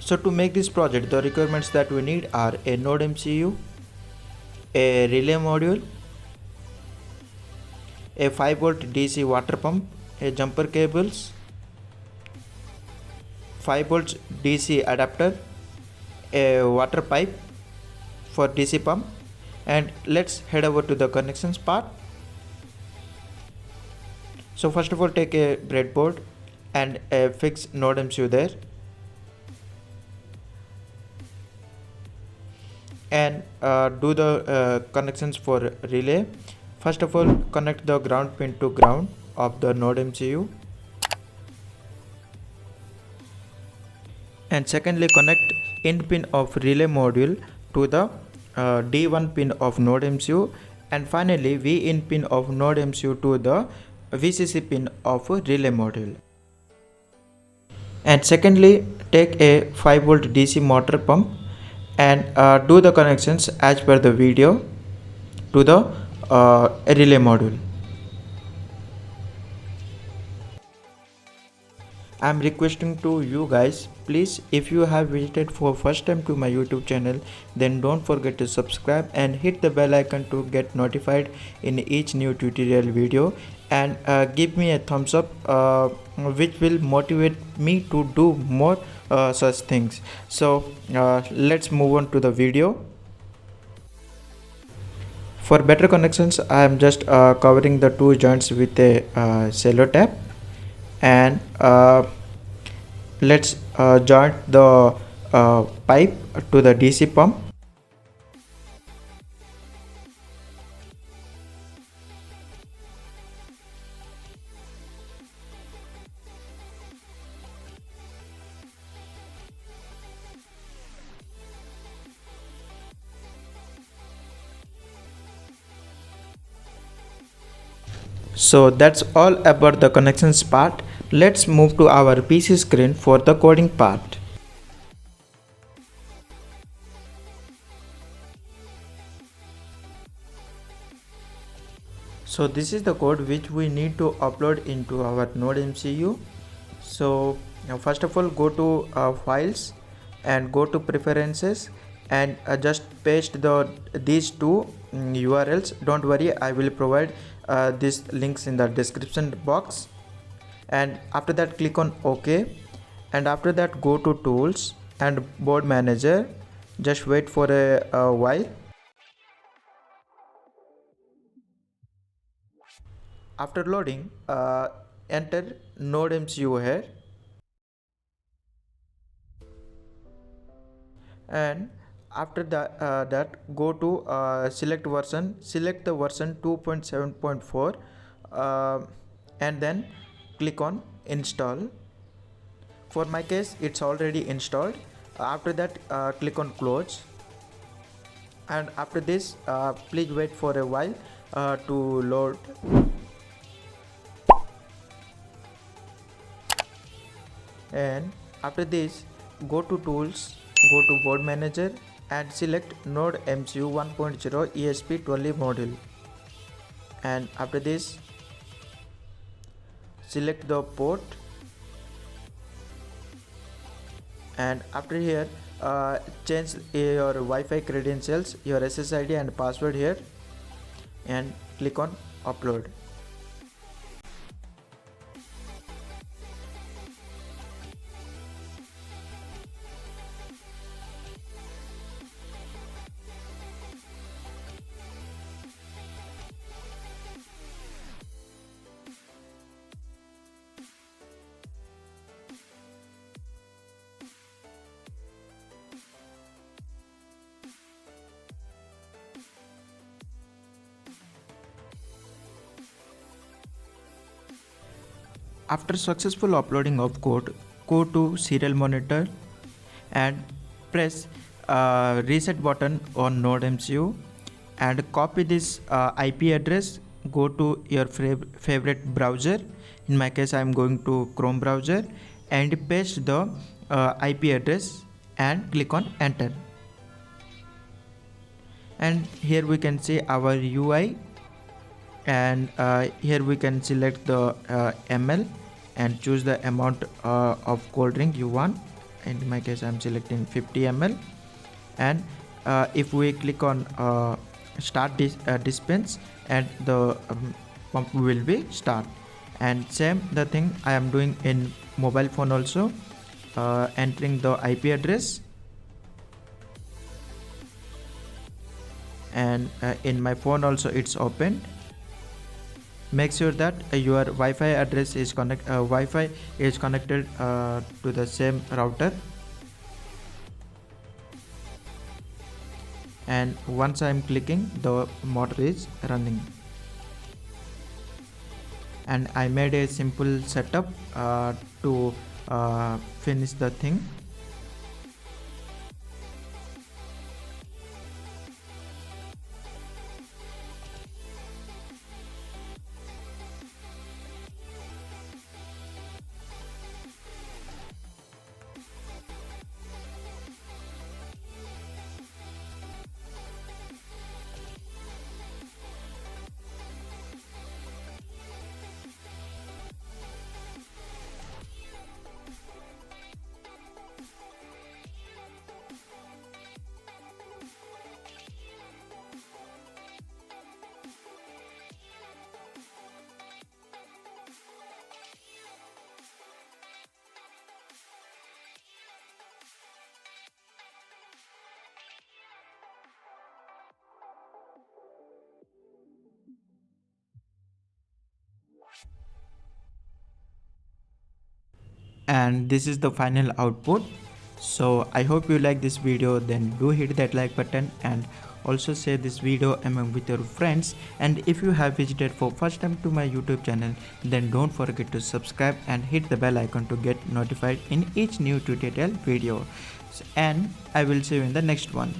So to make this project, the requirements that we need are a Node MCU, a relay module, a 5-volt DC water pump, a jumper cables, 5 volts DC adapter, a water pipe for DC pump. And let's head over to the connections part. So first of all, take a breadboard and a fixed Node MCU there, and do the connections for relay. First of all, connect the ground pin to ground of the Node MCU, and secondly, connect in pin of relay module to the D1 pin of Node MCU, and finally V in pin of Node MCU to the VCC pin of relay module. And secondly, take a 5 volt DC motor pump and do the connections as per the video to the relay module. I'm requesting to you guys, please, if you have visited for first time to my YouTube channel, then don't forget to subscribe and hit the bell icon to get notified in each new tutorial video, and give me a thumbs up, which will motivate me to do more such things. So let's move on to the video. For better connections, I am just covering the two joints with a cello tape, and let's joint the pipe to the DC pump. So that's all about the connections part. Let's move to our PC screen for the coding part. So this is the code which we need to upload into our Node MCU. So first of all, go to files and go to preferences, and just paste these two URLs. Don't worry, I will provide these links in the description box. And after that, click on OK, and after that go to tools and board manager. Just wait for a while. After loading, enter Node MCU here, and after that go to select version, select the version 2.7.4, and then click on install. For my case, it's already installed. After that, click on close, and after this, please wait for a while to load. And after this, go to tools, go to board manager, and select Node MCU 1.0 ESP20 module. And after this, select the port, and after here, change your Wi-Fi credentials, your SSID and password here, and click on upload. After successful uploading of code, go to serial monitor and press reset button on Node MCU, and copy this IP address. Go to your favorite browser. In my case, I am going to Chrome browser, and paste the IP address and click on enter. And here we can see our UI, and here we can select the ml and choose the amount of cold drink you want, in my case I'm selecting 50 ml. And if we click on start dispense, and the pump will be start. And same the thing I am doing in mobile phone also, entering the IP address, and in my phone also it's opened. Make sure that your Wi-Fi address is Wi-Fi is connected to the same router. And once I am clicking, the motor is running. And I made a simple setup to finish the thing. And this is the final output. So I hope you like this video, then do hit that like button and also share this video among with your friends. And if you have visited for first time to my YouTube channel, then don't forget to subscribe and hit the bell icon to get notified in each new tutorial video. And I will see you in the next one.